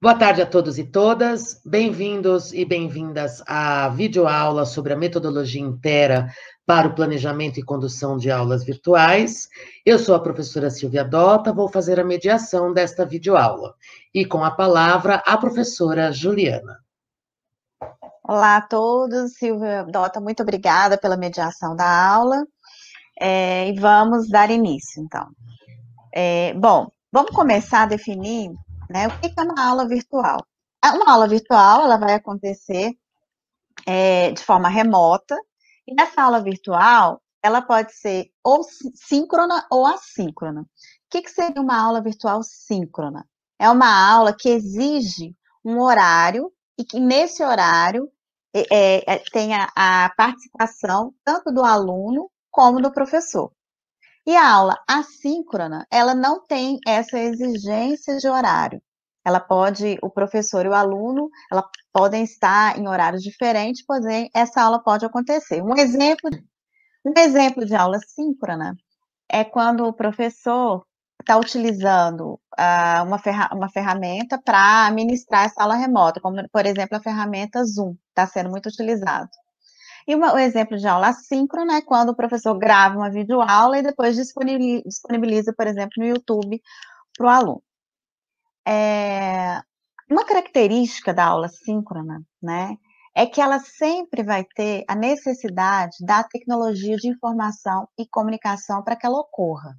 Boa tarde a todos e todas. Bem-vindos e bem-vindas à videoaula sobre a metodologia Intera para o planejamento e condução de aulas virtuais. Eu sou a professora Silvia Dota, vou fazer a mediação desta videoaula. E com a palavra, a professora Juliana. Olá a todos, Silvia Dota, muito obrigada pela mediação da aula. E vamos dar início, então. Bom, vamos começar a definir, né, o que é uma aula virtual. Uma aula virtual, ela vai acontecer de forma remota, e essa aula virtual, ela pode ser ou síncrona ou assíncrona. O que seria uma aula virtual síncrona? É uma aula que exige um horário, e que nesse horário tenha a participação tanto do aluno como do professor. E a aula assíncrona, ela não tem essa exigência de horário. O professor e o aluno, ela podem estar em horários diferentes, porém, essa aula pode acontecer. Um exemplo de aula síncrona é quando o professor está utilizando uma ferramenta para ministrar essa aula remota, como, por exemplo, a ferramenta Zoom, está sendo muito utilizado. E o exemplo de aula assíncrona é quando o professor grava uma videoaula e depois disponibiliza, por exemplo, no YouTube para o aluno. Uma característica da aula síncrona, né, é que ela sempre vai ter a necessidade da tecnologia de informação e comunicação para que ela ocorra.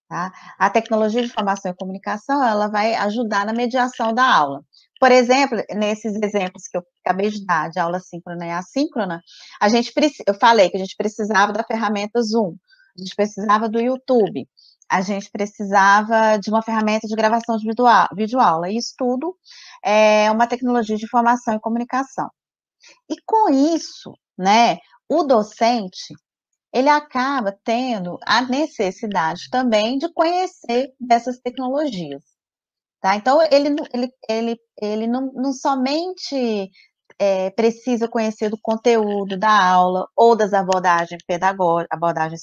Tá? A tecnologia de informação e comunicação, ela vai ajudar na mediação da aula. Por exemplo, nesses exemplos que eu acabei de dar, de aula síncrona e assíncrona, eu falei que a gente precisava da ferramenta Zoom, a gente precisava do YouTube, a gente precisava de uma ferramenta de gravação de videoaula. Isso tudo é uma tecnologia de informação e comunicação. E com isso, né, o docente, ele acaba tendo a necessidade também de conhecer dessas tecnologias. Tá? Então, ele não somente precisa conhecer do conteúdo da aula ou das abordagens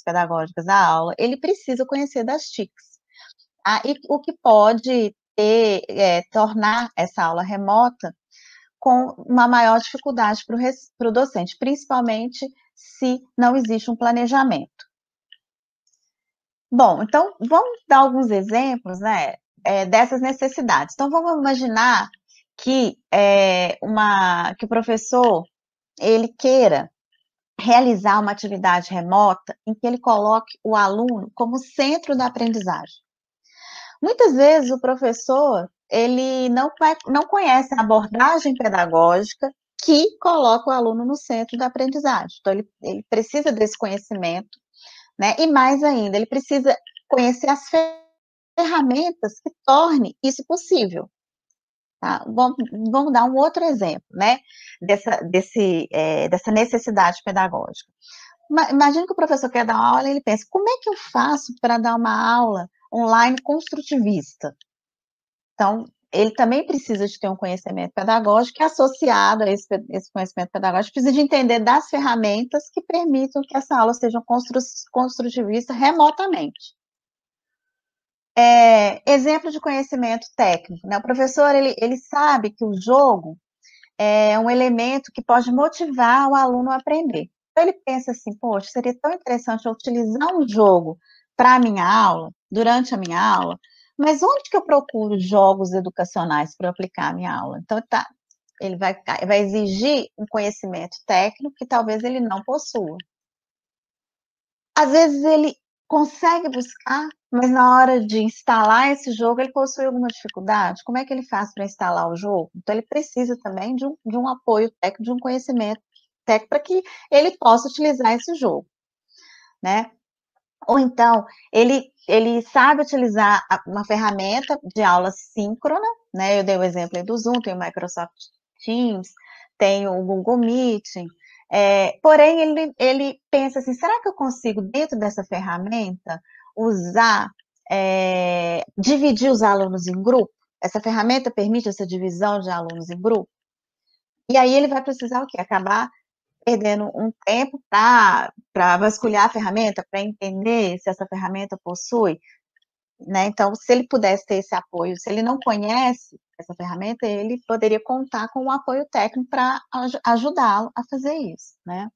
pedagógicas da aula, ele precisa conhecer das TICs. Tá? E o que pode tornar essa aula remota com uma maior dificuldade para o docente, principalmente se não existe um planejamento. Bom, então, vamos dar alguns exemplos, né, dessas necessidades. Então, vamos imaginar que o professor, ele queira realizar uma atividade remota em que ele coloque o aluno como centro da aprendizagem. Muitas vezes o professor, ele não conhece a abordagem pedagógica que coloca o aluno no centro da aprendizagem. Então, ele precisa desse conhecimento, né? E mais ainda, ele precisa conhecer as ferramentas que tornem isso possível. Tá? Vamos dar um outro exemplo, né? Dessa necessidade pedagógica. Imagina que o professor quer dar uma aula e ele pensa, como é que eu faço para dar uma aula online construtivista? Então, ele também precisa de ter um conhecimento pedagógico, e associado a esse conhecimento pedagógico, precisa de entender das ferramentas que permitam que essa aula seja construtivista remotamente. Exemplo de conhecimento técnico, né? O professor, ele sabe que o jogo é um elemento que pode motivar o aluno a aprender. Então, ele pensa assim, poxa, seria tão interessante eu utilizar um jogo para a minha aula, durante a minha aula, mas onde que eu procuro jogos educacionais para aplicar a minha aula? Então, ele vai exigir um conhecimento técnico que talvez ele não possua. Às vezes ele consegue buscar, mas na hora de instalar esse jogo, ele possui alguma dificuldade. Como é que ele faz para instalar o jogo? Então, ele precisa também de um apoio técnico, de um conhecimento técnico, para que ele possa utilizar esse jogo, né? Ou então, ele sabe utilizar uma ferramenta de aula síncrona, né? Eu dei o exemplo aí do Zoom, tem o Microsoft Teams, tem o Google Meeting, porém, ele pensa assim, será que eu consigo, dentro dessa ferramenta, dividir os alunos em grupo? Essa ferramenta permite essa divisão de alunos em grupo? E aí ele vai precisar o quê? Acabar perdendo um tempo para vasculhar a ferramenta, para entender se essa ferramenta possui, né? Então, se ele pudesse ter esse apoio, se ele não conhece essa ferramenta, ele poderia contar com um apoio técnico para ajudá-lo a fazer isso, né?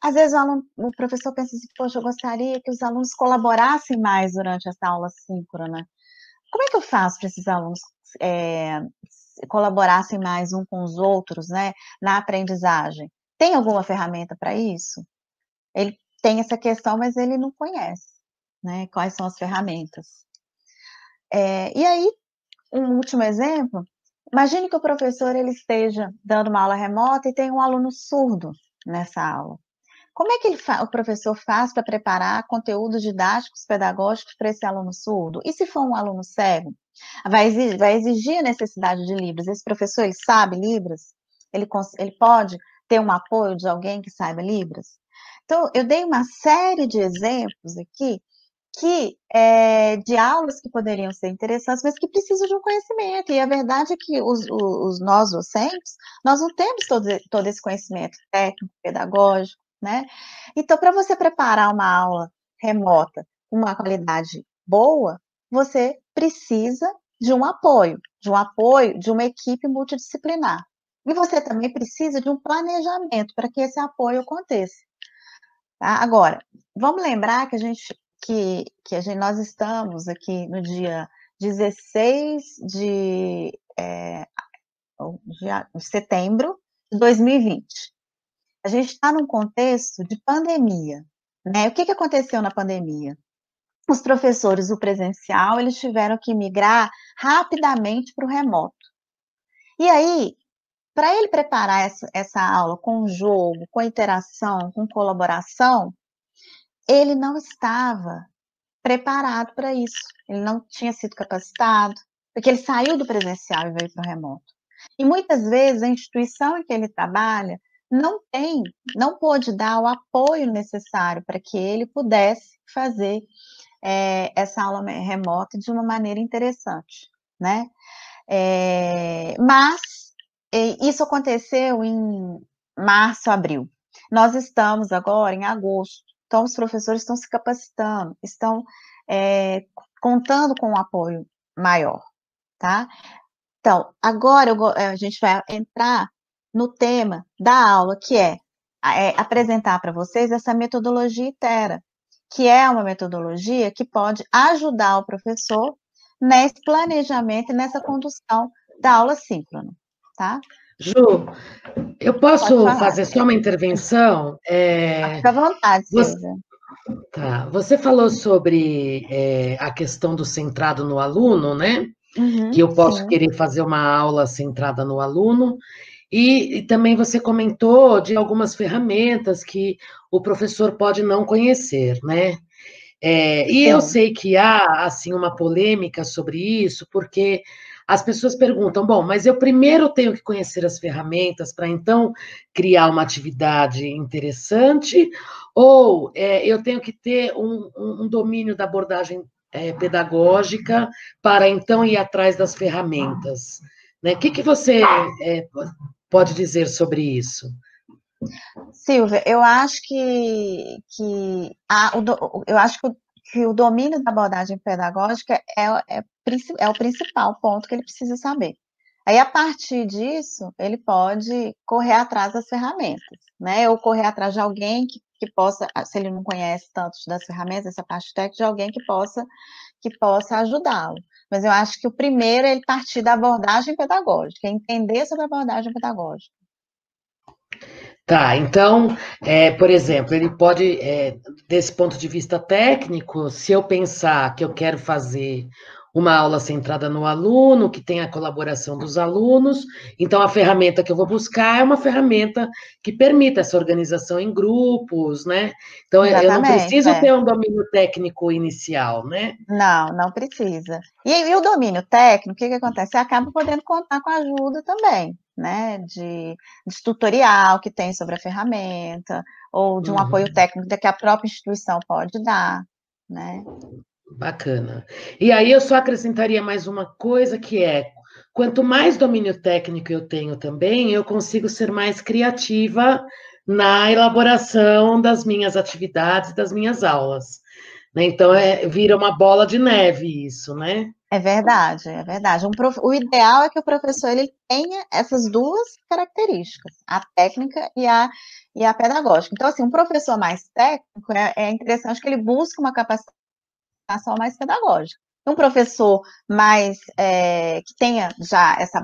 Às vezes o professor pensa assim, poxa, eu gostaria que os alunos colaborassem mais durante essa aula síncrona. Como é que eu faço para esses alunos colaborassem mais uns com os outros, né, na aprendizagem? Tem alguma ferramenta para isso? Ele tem essa questão, mas ele não conhece, né, quais são as ferramentas. E aí, um último exemplo, imagine que o professor ele esteja dando uma aula remota e tem um aluno surdo nessa aula. Como é que o professor faz para preparar conteúdos didáticos, pedagógicos para esse aluno surdo? E se for um aluno cego? Vai exigir a necessidade de Libras. Esse professor, ele sabe Libras? Ele pode ter um apoio de alguém que saiba Libras? Então, eu dei uma série de exemplos aqui de aulas que poderiam ser interessantes, mas que precisam de um conhecimento. E a verdade é que nós docentes, nós não temos todo esse conhecimento técnico, pedagógico, né? Então, para você preparar uma aula remota com uma qualidade boa, você precisa de um apoio de uma equipe multidisciplinar. E você também precisa de um planejamento para que esse apoio aconteça. Tá? Agora, vamos lembrar que nós estamos aqui no dia 16 de setembro de 2020. A gente está num contexto de pandemia, né? O que aconteceu na pandemia? Os professores do presencial, eles tiveram que migrar rapidamente para o remoto. E aí, para ele preparar essa aula com jogo, com interação, com colaboração, ele não estava preparado para isso. Ele não tinha sido capacitado, porque ele saiu do presencial e veio para o remoto. E muitas vezes a instituição em que ele trabalha não pôde dar o apoio necessário para que ele pudesse fazer essa aula remota de uma maneira interessante, né? Mas isso aconteceu em março, abril. Nós estamos agora em agosto, então os professores estão se capacitando, estão contando com um apoio maior, tá? Então, agora a gente vai entrar no tema da aula, que é apresentar para vocês essa metodologia ITERA, que é uma metodologia que pode ajudar o professor nesse planejamento e nessa condução da aula síncrona, tá? Ju, eu posso fazer só uma intervenção? Fica à vontade, Silvia. Tá. Você falou sobre a questão do centrado no aluno, né? Uhum, que eu posso sim. querer fazer uma aula centrada no aluno, e também você comentou de algumas ferramentas que o professor pode não conhecer, né? E eu sei que há, assim, uma polêmica sobre isso, porque as pessoas perguntam, bom, mas eu primeiro tenho que conhecer as ferramentas para, então, criar uma atividade interessante, ou eu tenho que ter um domínio da abordagem pedagógica para, então, ir atrás das ferramentas, né? O que você pode dizer sobre isso? Silvia, eu acho que o domínio da abordagem pedagógica é o principal ponto que ele precisa saber. Aí, a partir disso, ele pode correr atrás das ferramentas, né? Ou correr atrás de alguém que possa, se ele não conhece tanto das ferramentas, essa parte técnica, de alguém que possa ajudá-lo. Mas eu acho que o primeiro é ele partir da abordagem pedagógica, entender sobre a abordagem pedagógica. Tá, então, por exemplo, ele pode, desse ponto de vista técnico, se eu pensar que eu quero fazer uma aula centrada no aluno, que tem a colaboração dos alunos, então a ferramenta que eu vou buscar é uma ferramenta que permita essa organização em grupos, né? Então, eu não preciso ter um domínio técnico inicial, né? Não precisa. E o domínio técnico, o que acontece? Você acaba podendo contar com a ajuda também, né? De tutorial que tem sobre a ferramenta, ou de um apoio técnico que a própria instituição pode dar, né? Bacana. E aí eu só acrescentaria mais uma coisa que quanto mais domínio técnico eu tenho também, eu consigo ser mais criativa na elaboração das minhas atividades, das minhas aulas. né? Então, vira uma bola de neve isso, né? É verdade, é verdade. O ideal é que o professor ele tenha essas duas características, a técnica e a pedagógica. Então, assim, um professor mais técnico é interessante que ele busque uma capacitação mais pedagógica. Um professor mais que tenha já essa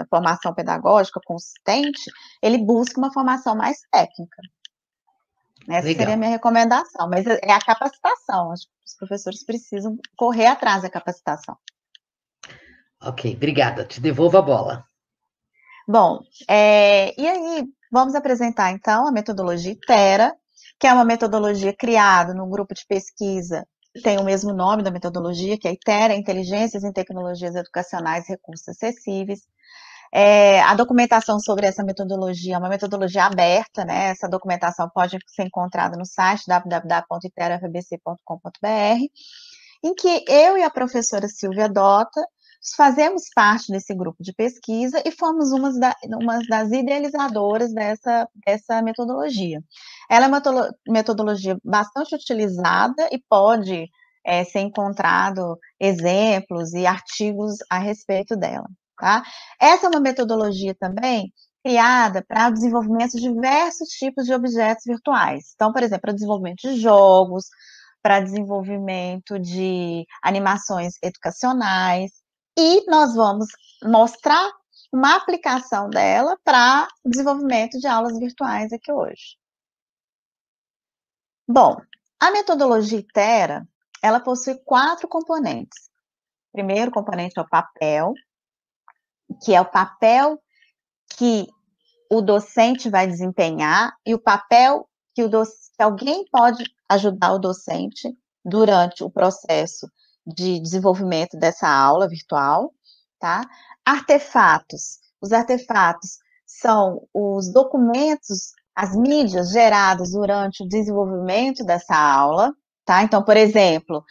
formação pedagógica consistente, ele busca uma formação mais técnica. Essa seria a Legal. minha recomendação, mas é a capacitação. Acho que os professores precisam correr atrás da capacitação. Ok, obrigada. Te devolvo a bola. Bom, e aí vamos apresentar então a metodologia ITERA, que é uma metodologia criada num grupo de pesquisa que tem o mesmo nome da metodologia, que é ITERA, Inteligências em Tecnologias Educacionais e Recursos Acessíveis. A documentação sobre essa metodologia é uma metodologia aberta, né? Essa documentação pode ser encontrada no site www.iterafbc.com.br, em que eu e a professora Silvia Dota fazemos parte desse grupo de pesquisa e fomos uma das idealizadoras dessa metodologia. Ela é uma metodologia bastante utilizada e pode ser encontrado exemplos e artigos a respeito dela. Tá? Essa é uma metodologia também criada para o desenvolvimento de diversos tipos de objetos virtuais. Então, por exemplo, para o desenvolvimento de jogos, para desenvolvimento de animações educacionais, e nós vamos mostrar uma aplicação dela para o desenvolvimento de aulas virtuais aqui hoje. Bom, a metodologia ITERA, ela possui 4 componentes. O primeiro componente é o papel, que é o papel que o docente vai desempenhar e o papel que alguém pode ajudar o docente durante o processo de desenvolvimento dessa aula virtual, tá? Artefatos. Os artefatos são os documentos, as mídias geradas durante o desenvolvimento dessa aula, tá? Então, por exemplo,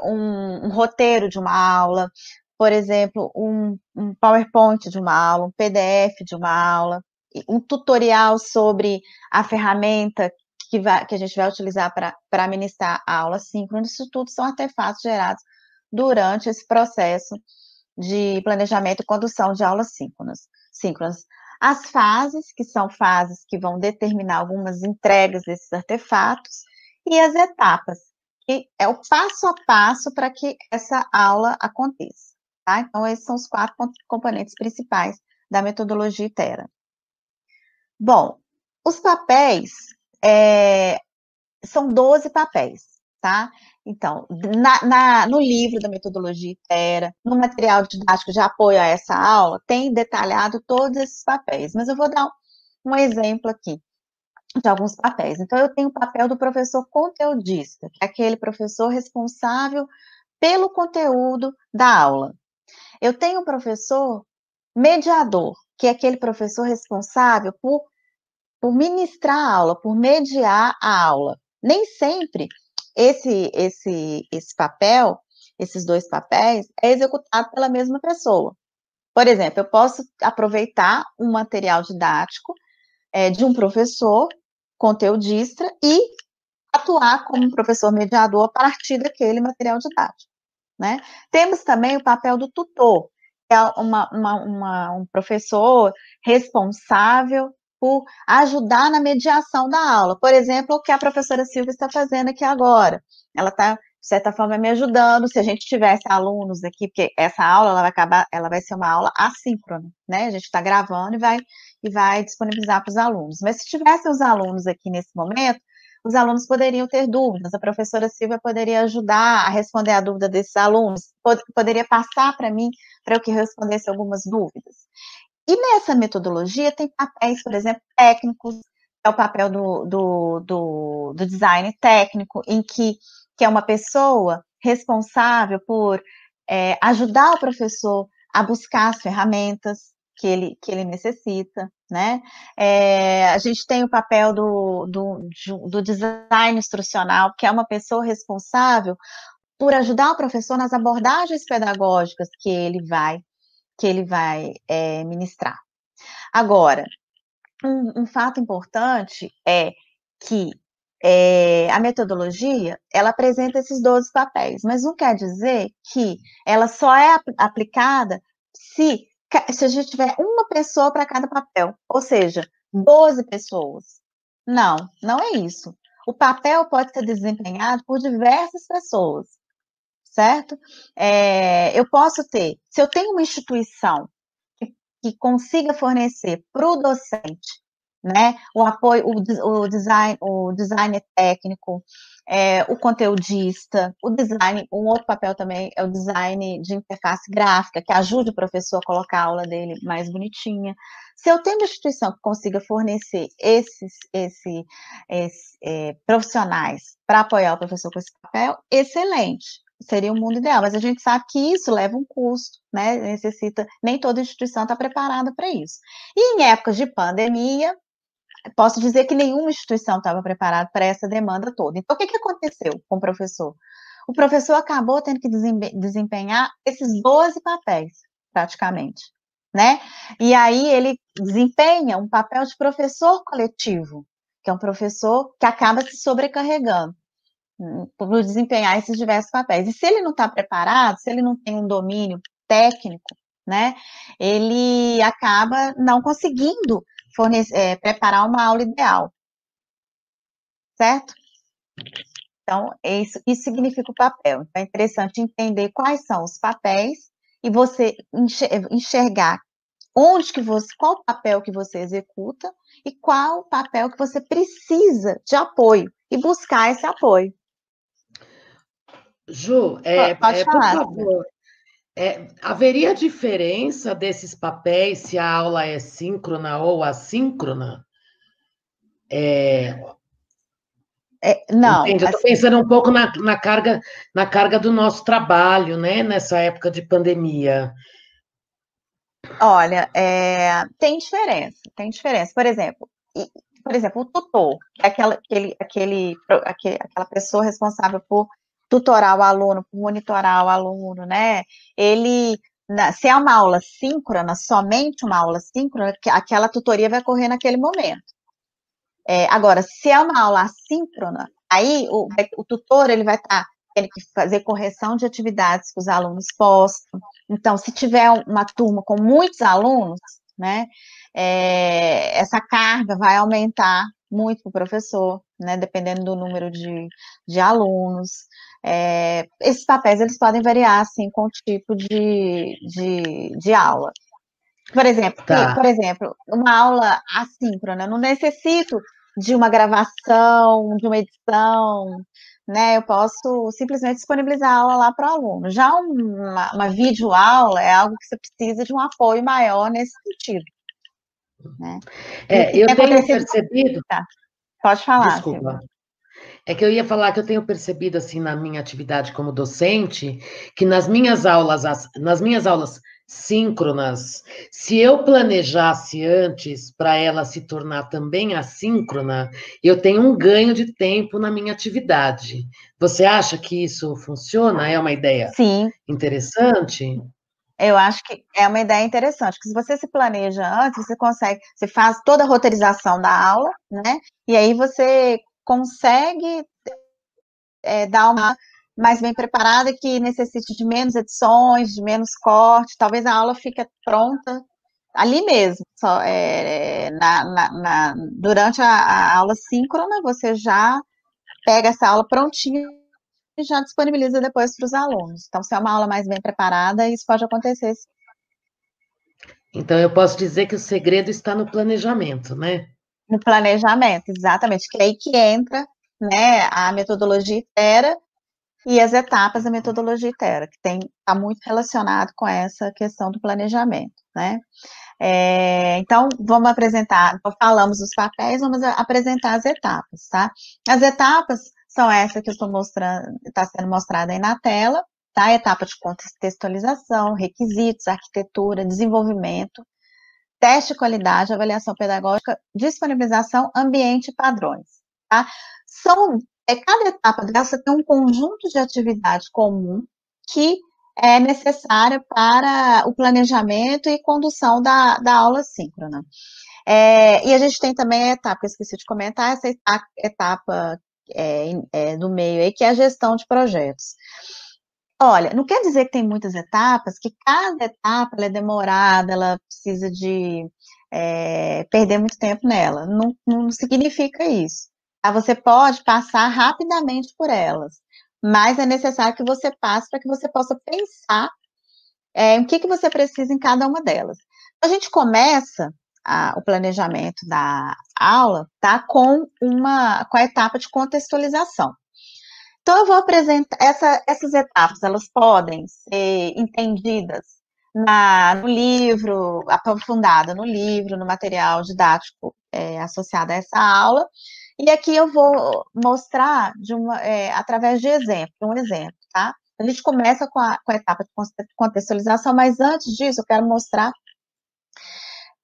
um roteiro de uma aula, por exemplo, um PowerPoint de uma aula, um PDF de uma aula, um tutorial sobre a ferramenta que a gente vai utilizar para ministrar a aula síncrona. Isso tudo são artefatos gerados durante esse processo de planejamento e condução de aulas síncronas. As fases, que são fases que vão determinar algumas entregas desses artefatos, e as etapas, que é o passo a passo para que essa aula aconteça. Tá? Então, esses são os 4 componentes principais da metodologia ITERA. Bom, os papéis são 12 papéis, tá? Então, no livro da metodologia ITERA, no material didático de apoio a essa aula, tem detalhado todos esses papéis, mas eu vou dar um exemplo aqui de alguns papéis. Então, eu tenho o papel do professor conteudista, que é aquele professor responsável pelo conteúdo da aula. Eu tenho o professor mediador, que é aquele professor responsável por ministrar a aula, por mediar a aula. Nem sempre esse papel, esses 2 papéis, é executado pela mesma pessoa. Por exemplo, eu posso aproveitar um material didático de um professor conteudista e atuar como professor mediador a partir daquele material didático, né? Temos também o papel do tutor, que é um professor responsável por ajudar na mediação da aula. Por exemplo, o que a professora Silvia está fazendo aqui agora. Ela está, de certa forma, me ajudando. Se a gente tivesse alunos aqui, porque essa aula ela vai ser uma aula assíncrona, né? A gente está gravando e vai disponibilizar para os alunos. Mas se tivessem os alunos aqui nesse momento, os alunos poderiam ter dúvidas, a professora Silvia poderia ajudar a responder a dúvida desses alunos, poderia passar para mim, para eu que respondesse algumas dúvidas. E nessa metodologia tem papéis, por exemplo, técnicos, que é o papel do design técnico, em que é uma pessoa responsável por ajudar o professor a buscar as ferramentas que ele necessita, né? A gente tem o papel do design instrucional, que é uma pessoa responsável por ajudar o professor nas abordagens pedagógicas que ele vai ministrar. Agora, um fato importante é que a metodologia, ela apresenta esses 12 papéis, mas não quer dizer que ela só é aplicada se a gente tiver uma pessoa para cada papel, ou seja, 12 pessoas. Não, não é isso. O papel pode ser desempenhado por diversas pessoas, certo? Eu posso ter, se eu tenho uma instituição que consiga fornecer para o docente, né, o apoio, o design técnico, o conteudista, o design, um outro papel também é o design de interface gráfica, que ajude o professor a colocar a aula dele mais bonitinha. Se eu tenho uma instituição que consiga fornecer esses profissionais para apoiar o professor com esse papel, excelente. Seria o mundo ideal, mas a gente sabe que isso leva um custo, né? Nem toda instituição está preparada para isso. E em épocas de pandemia, posso dizer que nenhuma instituição estava preparada para essa demanda toda. Então, o que aconteceu com o professor? O professor acabou tendo que desempenhar esses 12 papéis, praticamente, né? E aí ele desempenha um papel de professor coletivo, que é um professor que acaba se sobrecarregando por desempenhar esses diversos papéis. E se ele não está preparado, se ele não tem um domínio técnico, né, ele acaba não conseguindo preparar uma aula ideal, certo? Então, isso significa o papel. Então, é interessante entender quais são os papéis e você enxergar qual papel que você executa e qual papel que você precisa de apoio e buscar esse apoio. Ju, Pode por falar. favor, haveria diferença desses papéis se a aula é síncrona ou assíncrona? Não. Entende? Eu estou pensando um pouco na carga do nosso trabalho, né? Nessa época de pandemia. Olha, tem diferença. Por exemplo, o tutor, aquela pessoa responsável por tutorar o aluno, por monitorar o aluno, né? Se é uma aula síncrona, somente uma aula síncrona, aquela tutoria vai ocorrer naquele momento. Agora, se é uma aula assíncrona, aí o tutor ele vai estar tendo que fazer correção de atividades que os alunos postam. Então, se tiver uma turma com muitos alunos, né, essa carga vai aumentar muito para o professor, né, dependendo do número de alunos. Esses papéis eles podem variar assim com o tipo de aula. Por exemplo, uma aula assíncrona, eu não necessito de uma gravação, de uma edição, né? Eu posso simplesmente disponibilizar a aula lá para o aluno. Já uma videoaula é algo que você precisa de um apoio maior nesse sentido, né? Eu tenho percebido... Tá, pode falar, Desculpa. Silvia. É que eu ia falar que eu tenho percebido, assim, na minha atividade como docente, que nas minhas aulas síncronas, se eu planejasse antes para ela se tornar também assíncrona, eu tenho um ganho de tempo na minha atividade. Você acha que isso funciona? É uma ideia Sim. Interessante? Eu acho que é uma ideia interessante, porque se você se planeja antes, você faz toda a roteirização da aula, né? E aí você consegue dar uma mais bem preparada que necessite de menos edições, de menos corte, talvez a aula fique pronta ali mesmo. Durante a aula síncrona, você já pega essa aula prontinha e já disponibiliza depois para os alunos. Então, se é uma aula mais bem preparada, isso pode acontecer. Então, eu posso dizer que o segredo está no planejamento, né? No planejamento, exatamente, que é aí que entra, né, a metodologia ITERA e as etapas da metodologia ITERA, que está muito relacionado com essa questão do planejamento, né? Então, vamos apresentar, falamos dos papéis, vamos apresentar as etapas, tá? As etapas são essas que eu estou mostrando, está sendo mostrada aí na tela, tá? Etapa de contextualização, requisitos, arquitetura, desenvolvimento, teste de qualidade, avaliação pedagógica, disponibilização, ambiente e padrões, tá? Cada etapa dessa tem um conjunto de atividades comum que é necessária para o planejamento e condução da aula síncrona. E a gente tem também a etapa, que eu esqueci de comentar, essa etapa do meio aí, que é a gestão de projetos. Olha, não quer dizer que tem muitas etapas, que cada etapa ela é demorada, ela precisa de perder muito tempo nela. Não, não significa isso. Tá? Você pode passar rapidamente por elas, mas é necessário que você passe para que você possa pensar o que você precisa em cada uma delas. A gente começa o planejamento da aula, tá, com a etapa de contextualização. Então, eu vou apresentar essas etapas, elas podem ser entendidas no livro, aprofundada no livro, no material didático associado a essa aula, e aqui eu vou mostrar através de um exemplo, tá? A gente começa com a etapa de contextualização, mas antes disso, eu quero mostrar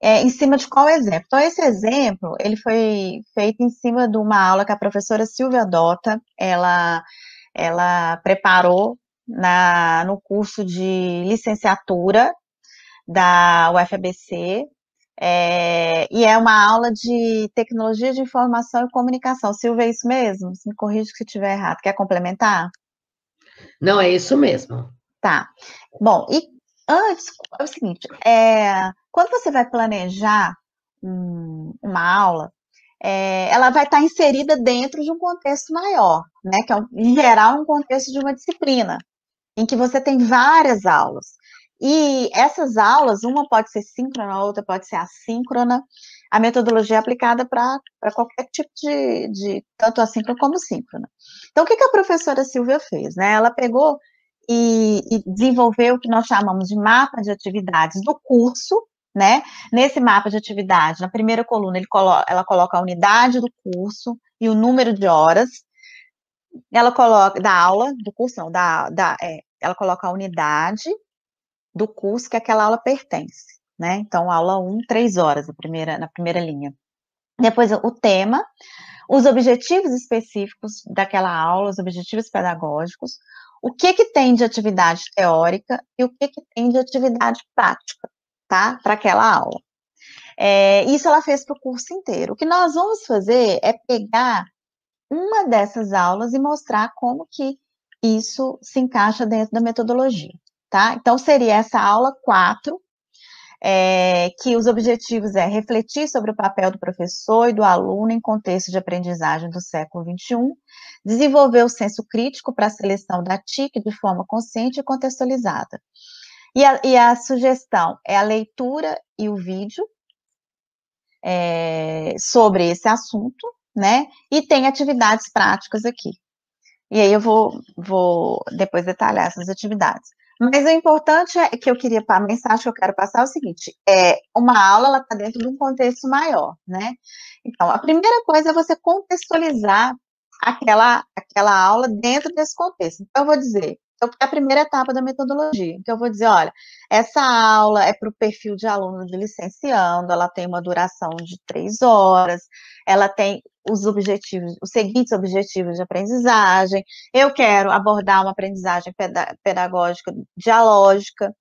em cima de qual exemplo. Então, esse exemplo, ele foi feito em cima de uma aula que a professora Silvia Dota, ela preparou no curso de licenciatura da UFABC, e é uma aula de tecnologia de informação e comunicação. Silvia, é isso mesmo? Me corrija se estiver errado. Quer complementar? Não, é isso mesmo. Tá. Bom, e antes, é o seguinte, quando você vai planejar uma aula, ela vai estar inserida dentro de um contexto maior, né? Que é, em geral, um contexto de uma disciplina, em que você tem várias aulas. E essas aulas, uma pode ser síncrona, a outra pode ser assíncrona. A metodologia é aplicada para qualquer tipo de tanto assíncrona como síncrona. Então, o que a professora Silvia fez? Né? Ela pegou e desenvolveu o que nós chamamos de mapa de atividades do curso, né? Nesse mapa de atividade, na primeira coluna, ela coloca a unidade do curso e o número de horas. Ela coloca, da aula, do curso não, ela coloca a unidade do curso que aquela aula pertence, né? Então, aula 1, 3 horas, na primeira linha. Depois, o tema, os objetivos específicos daquela aula, os objetivos pedagógicos, o que tem de atividade teórica e o que tem de atividade prática, tá? Para aquela aula. Isso ela fez para o curso inteiro. O que nós vamos fazer é pegar uma dessas aulas e mostrar como que isso se encaixa dentro da metodologia, tá? Então, seria essa aula 4, que os objetivos é refletir sobre o papel do professor e do aluno em contexto de aprendizagem do século XXI, desenvolver o senso crítico para a seleção da TIC de forma consciente e contextualizada. E a sugestão é a leitura e o vídeo sobre esse assunto, né? E tem atividades práticas aqui. E aí eu vou depois detalhar essas atividades. Mas o importante é que a mensagem que eu quero passar é o seguinte: uma aula ela está dentro de um contexto maior, né? Então, a primeira coisa é você contextualizar aquela aula dentro desse contexto. Então, eu vou dizer, é a primeira etapa da metodologia. Então, eu vou dizer, olha, essa aula é para o perfil de aluno de licenciando, ela tem uma duração de 3 horas, ela tem os seguintes objetivos de aprendizagem. Eu quero abordar uma aprendizagem pedagógica dialógica,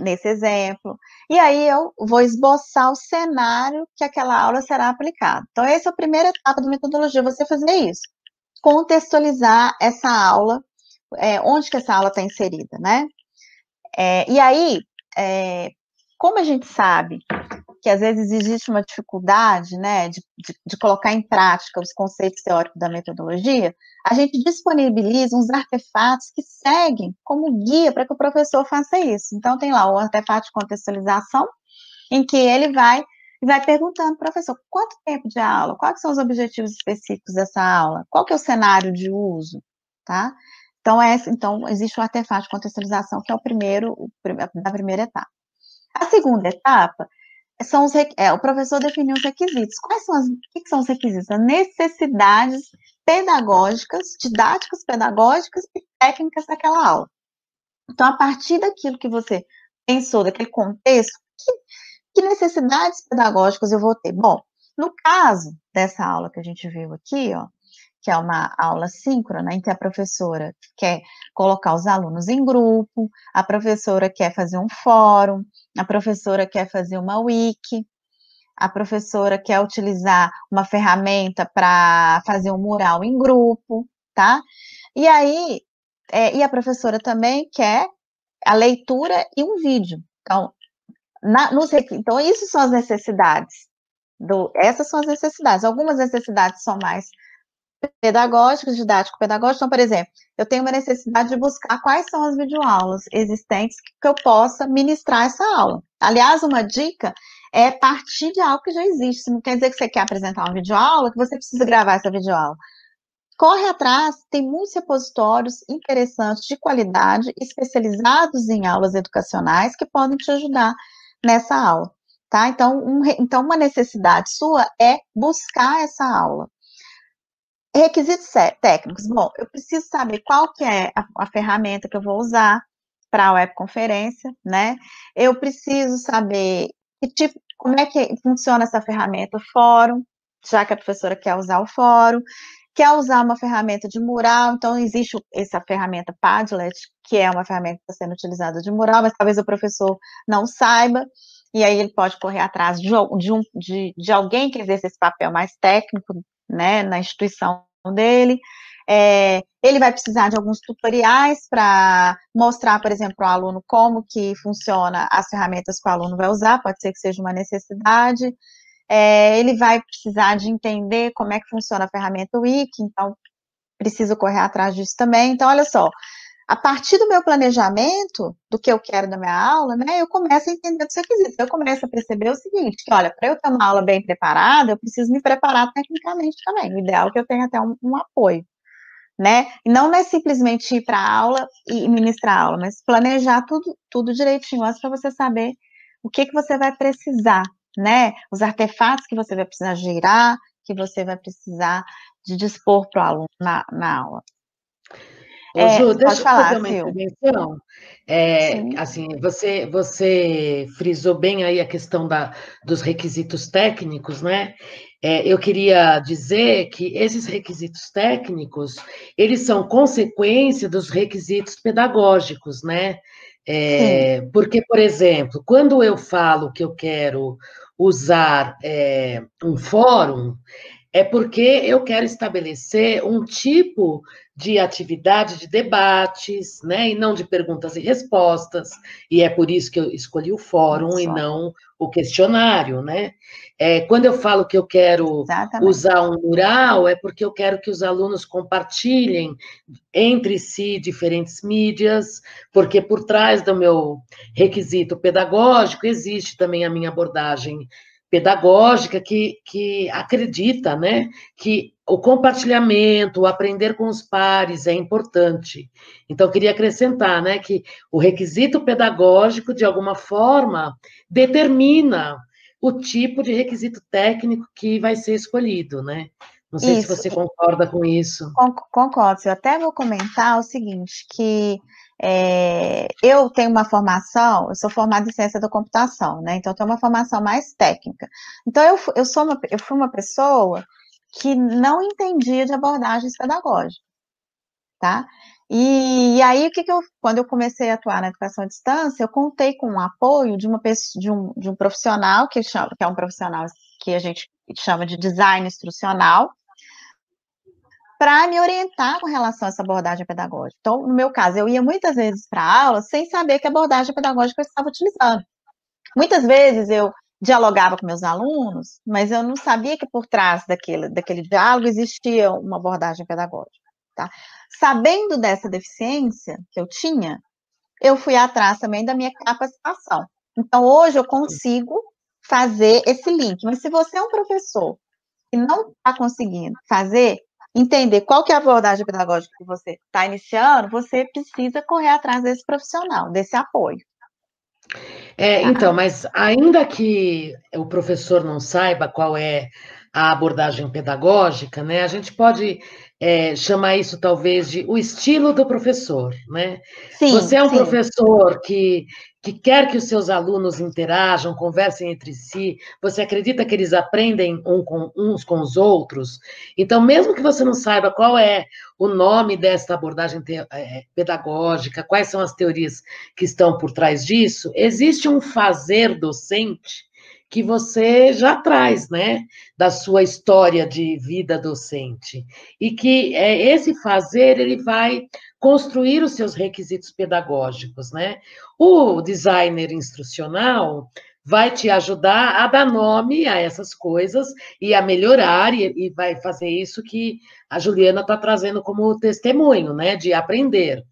nesse exemplo, e aí eu vou esboçar o cenário que aquela aula será aplicada. Então, essa é a primeira etapa da metodologia, você fazer isso, contextualizar essa aula, onde que essa aula está inserida, né? E aí, como a gente sabe que às vezes existe uma dificuldade, né, de colocar em prática os conceitos teóricos da metodologia, a gente disponibiliza uns artefatos que seguem como guia para que o professor faça isso. Então, tem lá o artefato de contextualização, em que ele vai perguntando, professor, quanto tempo de aula? Quais são os objetivos específicos dessa aula? Qual que é o cenário de uso? Tá? Então, existe o artefato de contextualização, que é da primeira etapa. A segunda etapa o professor definiu os requisitos. O que são os requisitos? As necessidades pedagógicas, didáticas pedagógicas e técnicas daquela aula. Então, a partir daquilo que você pensou, daquele contexto, que necessidades pedagógicas eu vou ter? Bom, no caso dessa aula que a gente viu aqui, ó, que é uma aula síncrona, em que a professora quer colocar os alunos em grupo, a professora quer fazer um fórum, a professora quer fazer uma wiki, a professora quer utilizar uma ferramenta para fazer um mural em grupo, tá? E aí, e a professora também quer a leitura e um vídeo. Então, então isso são as necessidades. Essas são as necessidades. Algumas necessidades são mais pedagógicas, didático-pedagógicas. Então, por exemplo, eu tenho uma necessidade de buscar quais são as videoaulas existentes que eu possa ministrar essa aula. Aliás, uma dica é partir de algo que já existe. Isso não quer dizer que você quer apresentar uma videoaula, que você precisa gravar essa videoaula. Corre atrás, tem muitos repositórios interessantes, de qualidade, especializados em aulas educacionais, que podem te ajudar nessa aula, tá? Então, uma necessidade sua é buscar essa aula. Requisitos técnicos. Bom, eu preciso saber qual que é a ferramenta que eu vou usar para a webconferência, né? Eu preciso saber como é que funciona essa ferramenta, o fórum, já que a professora quer usar o fórum, quer usar uma ferramenta de mural, então existe essa ferramenta Padlet, que é uma ferramenta que está sendo utilizada de mural, mas talvez o professor não saiba, e aí ele pode correr atrás de alguém que exerce esse papel mais técnico, né, na instituição dele. Ele vai precisar de alguns tutoriais para mostrar, por exemplo, ao aluno como que funciona as ferramentas que o aluno vai usar, pode ser que seja uma necessidade. Ele vai precisar de entender como é que funciona a ferramenta Wiki, então preciso correr atrás disso também. Então, olha só, a partir do meu planejamento, do que eu quero da minha aula, né, eu começo a entender os requisitos. Eu começo a perceber o seguinte, que, olha, para eu ter uma aula bem preparada, eu preciso me preparar tecnicamente também. O ideal é que eu tenha até um apoio, né? E não é simplesmente ir para a aula e ministrar a aula, mas planejar tudo direitinho, antes para você saber o que você vai precisar, né? Os artefatos que você vai precisar girar, que você vai precisar de dispor para o aluno na aula. Ô, Ju, deixa pode eu falar, fazer uma Sil. intervenção. Assim, você frisou bem aí a questão dos requisitos técnicos, né? Eu queria dizer que esses requisitos técnicos, eles são consequência dos requisitos pedagógicos, né? Porque, por exemplo, quando eu falo que eu quero usar um fórum, é porque eu quero estabelecer um tipo de atividade de debates, né, e não de perguntas e respostas, e é por isso que eu escolhi o fórum e não o questionário, né? Quando eu falo que eu quero usar um mural, é porque eu quero que os alunos compartilhem entre si diferentes mídias, porque por trás do meu requisito pedagógico existe também a minha abordagem pedagógica que acredita, né, que o compartilhamento, o aprender com os pares é importante. Então, eu queria acrescentar, né, que o requisito pedagógico, de alguma forma, determina o tipo de requisito técnico que vai ser escolhido, né? Não sei se você concorda com isso. Concordo. Eu até vou comentar o seguinte, que eu tenho uma formação, eu sou formada em ciência da computação, né? Então, eu tenho uma formação mais técnica. Então, eu fui uma pessoa que não entendia de abordagens pedagógicas, tá? E aí, quando eu comecei a atuar na educação à distância, eu contei com o apoio de um profissional, que é um profissional que a gente chama de design instrucional, para me orientar com relação a essa abordagem pedagógica. Então, no meu caso, eu ia muitas vezes para a aula sem saber que abordagem pedagógica eu estava utilizando. Muitas vezes eu dialogava com meus alunos, mas eu não sabia que por trás daquele diálogo existia uma abordagem pedagógica. Tá? Sabendo dessa deficiência que eu tinha, eu fui atrás também da minha capacitação. Então, hoje eu consigo fazer esse link. Mas se você é um professor que não está conseguindo entender qual que é a abordagem pedagógica que você está iniciando, você precisa correr atrás desse profissional, desse apoio. Então, mas ainda que o professor não saiba qual é a abordagem pedagógica, né, a gente pode chamar isso talvez de o estilo do professor, né? Sim, você é um professor que quer que os seus alunos interajam, conversem entre si, você acredita que eles aprendem uns com os outros? Então, mesmo que você não saiba qual é o nome desta abordagem pedagógica, quais são as teorias que estão por trás disso, existe um fazer docente que você já traz, né, da sua história de vida docente. E que esse fazer, ele vai construir os seus requisitos pedagógicos, né? O designer instrucional vai te ajudar a dar nome a essas coisas e a melhorar, e vai fazer isso que a Juliana está trazendo como testemunho, né, de aprender.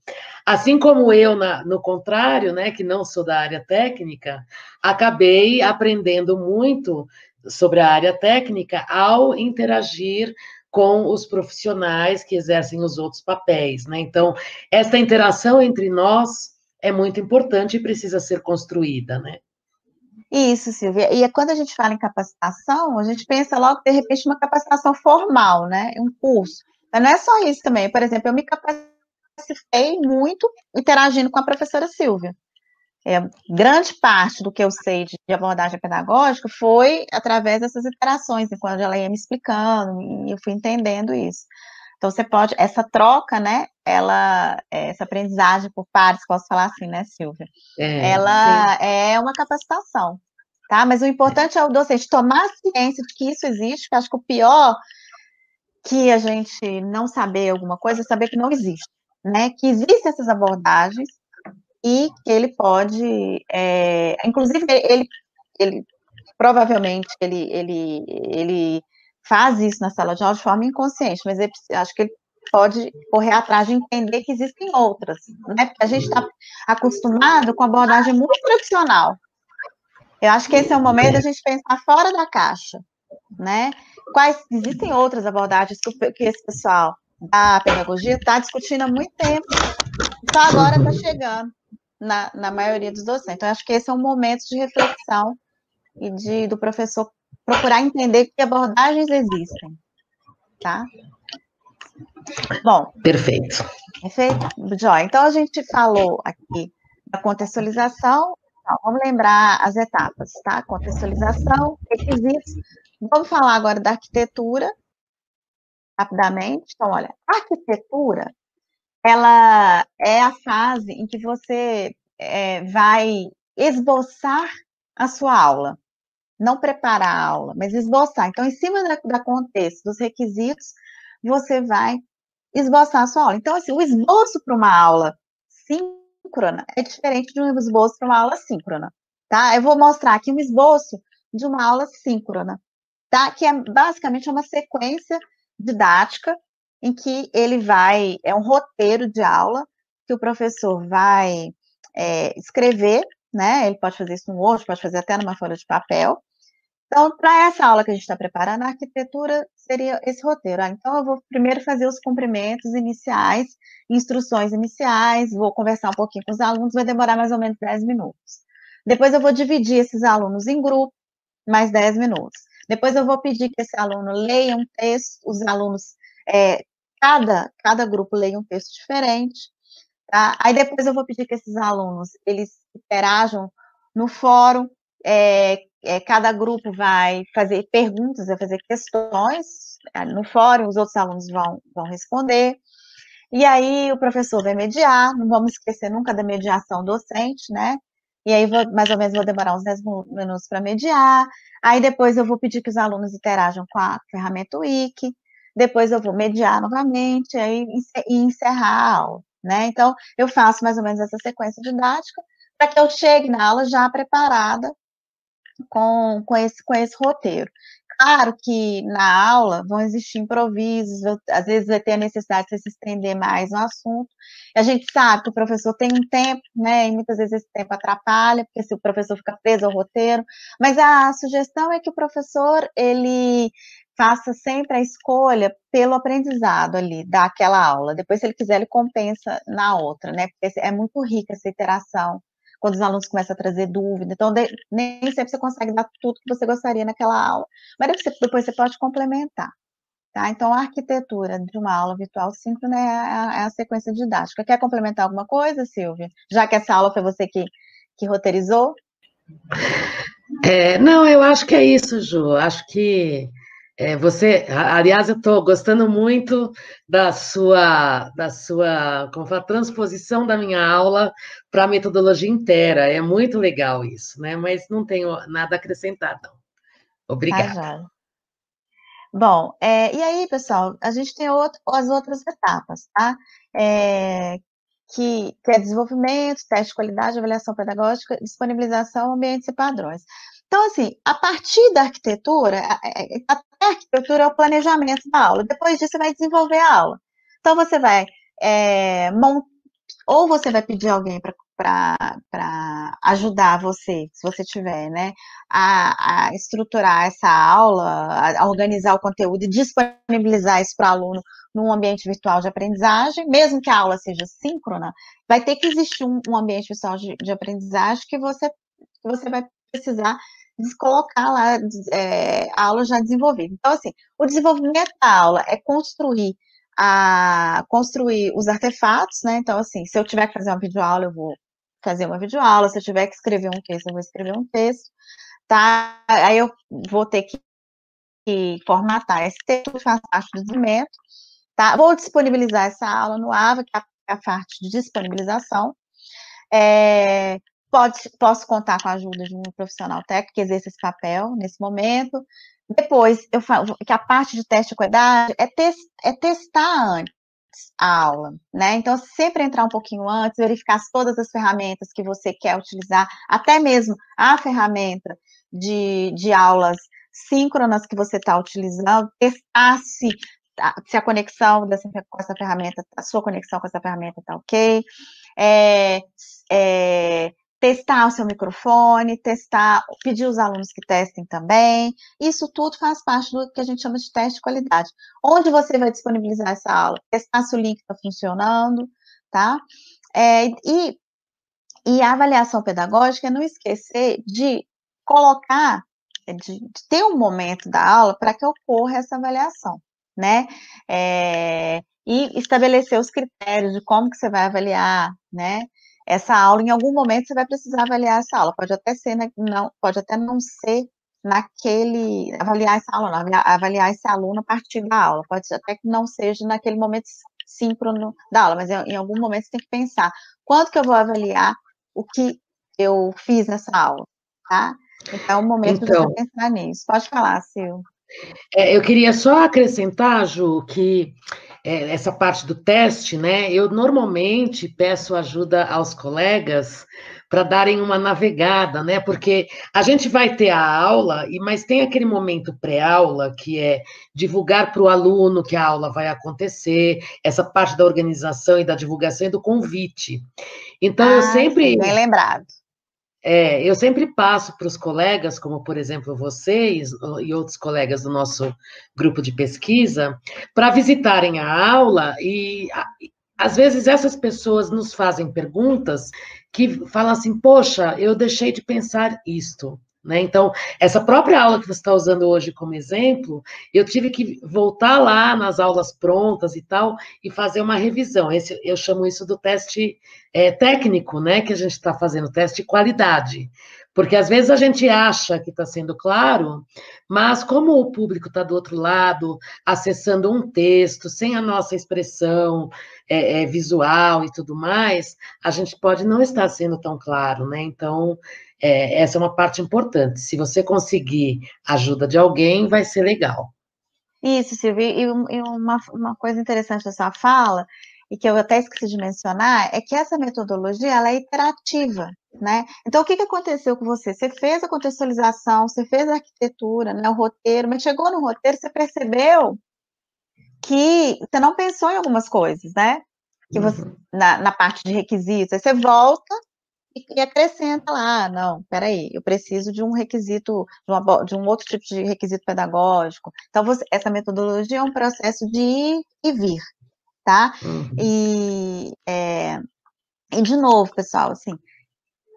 Assim como eu, no contrário, né, que não sou da área técnica, acabei aprendendo muito sobre a área técnica ao interagir com os profissionais que exercem os outros papéis, né? Então, essa interação entre nós é muito importante e precisa ser construída, né? Isso, Silvia. E quando a gente fala em capacitação, a gente pensa logo, de repente, uma capacitação formal, né? Um curso. Mas não é só isso também. Por exemplo, eu me capacitei muito interagindo com a professora Silvia. Grande parte do que eu sei de abordagem pedagógica foi através dessas interações, enquanto ela ia me explicando, e eu fui entendendo isso. Então, você pode, essa troca, né, essa aprendizagem por pares, posso falar assim, né, Silvia? Ela Sim. é uma capacitação, tá? Mas o importante é o docente tomar ciência de que isso existe, que eu acho que o pior que a gente não saber alguma coisa é saber que não existe, né? Que existem essas abordagens e que ele pode, inclusive, ele provavelmente, ele faz isso na sala de aula de forma inconsciente, mas acho que ele pode correr atrás de entender que existem outras, né? Porque a gente está acostumado com a abordagem muito tradicional. Eu acho que esse é o momento da gente pensar fora da caixa, né? Existem outras abordagens que esse pessoal da pedagogia está discutindo há muito tempo, só agora está chegando na maioria dos docentes. Então, acho que esse é um momento de reflexão e do professor procurar entender que abordagens existem, tá? Bom. Perfeito. Perfeito? Joia. Então, a gente falou aqui da contextualização. Então, vamos lembrar as etapas, tá? Contextualização, requisitos. Vamos falar agora da arquitetura, rapidamente. Então, olha, a arquitetura, ela é a fase em que você vai esboçar a sua aula. Não preparar a aula, mas esboçar. Então, em cima da contexto, dos requisitos, você vai esboçar a sua aula. Então, assim, o esboço para uma aula síncrona é diferente de um esboço para uma aula síncrona, tá? Eu vou mostrar aqui um esboço de uma aula síncrona, tá? Que é basicamente uma sequência didática em que é um roteiro de aula que o professor vai escrever, né? Ele pode fazer isso no Word, pode fazer até numa folha de papel. Então, para essa aula que a gente está preparando, a arquitetura seria esse roteiro. Então, eu vou primeiro fazer os cumprimentos iniciais, instruções iniciais, vou conversar um pouquinho com os alunos, vai demorar mais ou menos 10 minutos. Depois eu vou dividir esses alunos em grupo, mais 10 minutos. Depois eu vou pedir que esse aluno leia um texto, os alunos, cada grupo leia um texto diferente, tá? Aí depois eu vou pedir que esses alunos, eles interajam no fórum, cada grupo vai fazer perguntas, vai fazer questões no fórum, os outros alunos vão responder, e aí o professor vai mediar, não vamos esquecer nunca da mediação docente, né? E aí, mais ou menos, vou demorar uns 10 minutos para mediar, aí depois eu vou pedir que os alunos interajam com a ferramenta Wiki, depois eu vou mediar novamente, aí, e encerrar a aula, né? Então, eu faço mais ou menos essa sequência didática, para que eu chegue na aula já preparada com esse roteiro. Claro que na aula vão existir improvisos, às vezes vai ter a necessidade de se estender mais no assunto. A gente sabe que o professor tem um tempo, né? E muitas vezes esse tempo atrapalha, porque se o professor fica preso ao roteiro. Mas a sugestão é que o professor, ele faça sempre a escolha pelo aprendizado ali, daquela aula. Depois, se ele quiser, ele compensa na outra, né? Porque é muito rica essa interação quando os alunos começam a trazer dúvida. Então, nem sempre você consegue dar tudo que você gostaria naquela aula, mas depois você pode complementar, tá? Então, a arquitetura de uma aula virtual síncrona é a sequência didática. Quer complementar alguma coisa, Silvia? Já que essa aula foi você que roteirizou? Não, eu acho que é isso, Ju. Acho que Aliás, eu estou gostando muito como fala, transposição da minha aula para a metodologia inteira. É muito legal isso, né? Mas não tenho nada a acrescentar, não. Tá, Obrigada. já. Bom, e aí, pessoal, a gente tem as outras etapas, tá? Que é desenvolvimento, teste de qualidade, avaliação pedagógica, disponibilização, ambientes e padrões. Então, assim, a partir da arquitetura, a arquitetura é o planejamento da aula. Depois disso, você vai desenvolver a aula. Então, você vai ou você vai pedir alguém para ajudar você, se você tiver, né, a estruturar essa aula, a organizar o conteúdo e disponibilizar isso para o aluno num ambiente virtual de aprendizagem, mesmo que a aula seja síncrona, vai ter que existir um ambiente virtual de aprendizagem que você vai precisar colocar lá a aula já desenvolvida. Então, assim, o desenvolvimento da aula é construir os artefatos, né? Então, assim, se eu tiver que fazer uma videoaula, eu vou fazer uma videoaula, se eu tiver que escrever um texto, eu vou escrever um texto, tá? Aí eu vou ter que formatar esse texto, faz parte do desenvolvimento, tá? Vou disponibilizar essa aula no AVA, que é a parte de disponibilização. Posso contar com a ajuda de um profissional técnico que exerce esse papel nesse momento. Depois, eu falo que a parte de teste de qualidade é testar antes a aula, né? Então, sempre entrar um pouquinho antes, verificar todas as ferramentas que você quer utilizar, até mesmo a ferramenta de aulas síncronas que você está utilizando, testar se a conexão com essa ferramenta, a sua conexão com essa ferramenta está ok, testar o seu microfone, pedir os alunos que testem também. Isso tudo faz parte do que a gente chama de teste de qualidade. Onde você vai disponibilizar essa aula? Testar se o link está funcionando, tá? E a avaliação pedagógica é não esquecer de colocar, de ter um momento da aula para que ocorra essa avaliação, né? E estabelecer os critérios de como que você vai avaliar, né? Essa aula, em algum momento, você vai precisar avaliar essa aula. Pode até não ser avaliar essa aula, não, avaliar esse aluno a partir da aula. Pode ser até que não seja naquele momento síncrono da aula, mas em algum momento você tem que pensar, quanto que eu vou avaliar o que eu fiz nessa aula, tá? Então, é o momento de você pensar nisso. Pode falar, Sil. Eu queria só acrescentar, Ju, que essa parte do teste, né? Eu normalmente peço ajuda aos colegas para darem uma navegada, né? Porque a gente vai ter a aula, mas tem aquele momento pré-aula que é divulgar para o aluno que a aula vai acontecer, essa parte da organização e da divulgação e do convite. Então, Sim, bem lembrado. Eu sempre passo para os colegas, como por exemplo vocês e outros colegas do nosso grupo de pesquisa, para visitarem a aula e às vezes essas pessoas nos fazem perguntas que falam assim, poxa, eu deixei de pensar isto. Né? Então, essa própria aula que você está usando hoje como exemplo, eu tive que voltar lá nas aulas prontas e tal, e fazer uma revisão. Eu chamo isso do teste técnico, né? Que a gente está fazendo, teste de qualidade. Porque às vezes a gente acha que está sendo claro, mas como o público está do outro lado, acessando um texto, sem a nossa expressão visual e tudo mais, a gente pode não estar sendo tão claro, né? Então, essa é uma parte importante. Se você conseguir a ajuda de alguém, vai ser legal. Isso, Silvia, e uma coisa interessante da sua fala, e que eu até esqueci de mencionar, é que essa metodologia, ela é iterativa, né? Então, o que aconteceu com você? Você fez a contextualização, você fez a arquitetura, né, o roteiro, mas chegou no roteiro, você percebeu que você não pensou em algumas coisas, né? Que você, na parte de requisitos, aí você volta e acrescenta lá, não, peraí, eu preciso de um requisito, de um outro tipo de requisito pedagógico. Então, essa metodologia é um processo de ir e vir, tá? E de novo, pessoal, assim,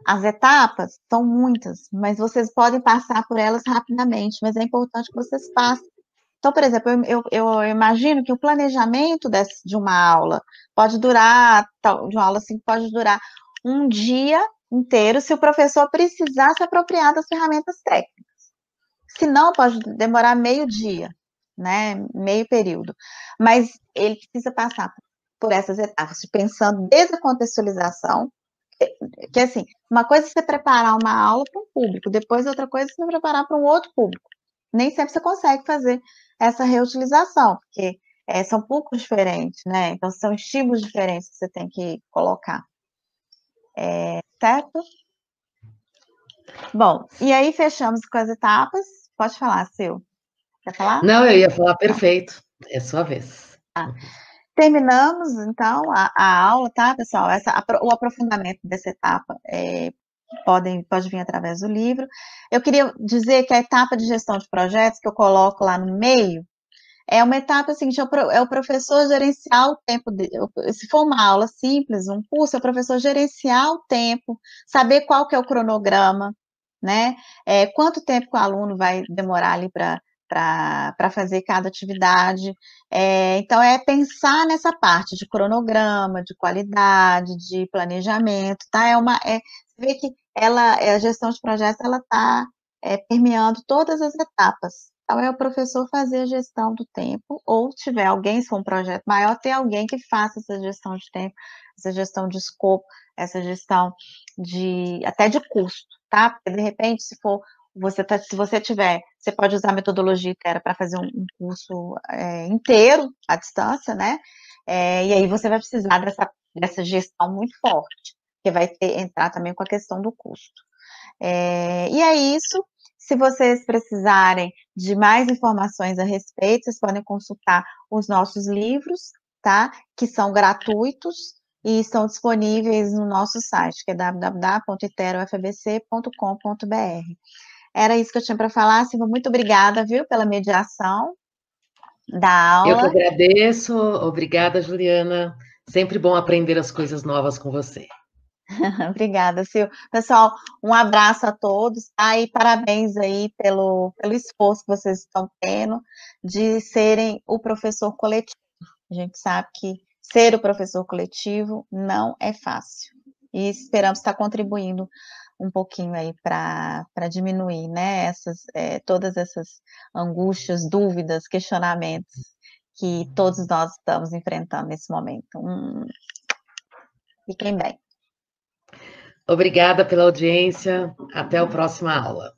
as etapas são muitas, mas vocês podem passar por elas rapidamente, mas é importante que vocês passem. Então, por exemplo, eu imagino que o planejamento de uma aula pode durar, de uma aula assim, pode durar um dia inteiro se o professor precisar se apropriar das ferramentas técnicas. Se não, pode demorar meio dia, né? Meio período. Mas ele precisa passar por essas etapas, pensando desde a contextualização, que assim, uma coisa é você preparar uma aula para um público, depois outra coisa é você preparar para um outro público. Nem sempre você consegue fazer essa reutilização, porque são públicos diferentes, né? Então, são estímulos diferentes que você tem que colocar. Certo? Bom, e aí fechamos com as etapas. Pode falar, Sil. Quer falar? Não, eu ia falar perfeito. É sua vez. Terminamos, então, a aula, tá, pessoal? O aprofundamento dessa etapa pode vir através do livro. Eu queria dizer que a etapa de gestão de projetos, que eu coloco lá no meio, é uma etapa seguinte, é o professor gerenciar o tempo, se for uma aula simples, um curso, é o professor gerenciar o tempo, saber qual que é o cronograma, né? Quanto tempo que o aluno vai demorar ali para fazer cada atividade. Então, é pensar nessa parte de cronograma, de qualidade, de planejamento, tá? Você vê que a gestão de projetos, ela está permeando todas as etapas. Então, é o professor fazer a gestão do tempo, ou tiver alguém, se for um projeto maior, ter alguém que faça essa gestão de tempo, essa gestão de escopo, essa gestão até de custo, tá? Porque, de repente, se você tiver, você pode usar a metodologia ITERA para fazer um curso inteiro à distância, né? E aí você vai precisar dessa gestão muito forte, que vai entrar também com a questão do custo. E é isso. Se vocês precisarem de mais informações a respeito, vocês podem consultar os nossos livros, tá? Que são gratuitos e estão disponíveis no nosso site, que é www.iterofbc.com.br. Era isso que eu tinha para falar, Silvia. Muito obrigada, viu, pela mediação da aula. Eu que agradeço. Obrigada, Juliana. Sempre bom aprender as coisas novas com você. Obrigada, Sil. Pessoal, um abraço a todos, tá? E parabéns aí pelo esforço que vocês estão tendo de serem o professor coletivo. A gente sabe que ser o professor coletivo não é fácil. E esperamos estar contribuindo um pouquinho aí para diminuir, né, todas essas angústias, dúvidas, questionamentos que todos nós estamos enfrentando nesse momento. Fiquem bem. Obrigada pela audiência. Até a próxima aula.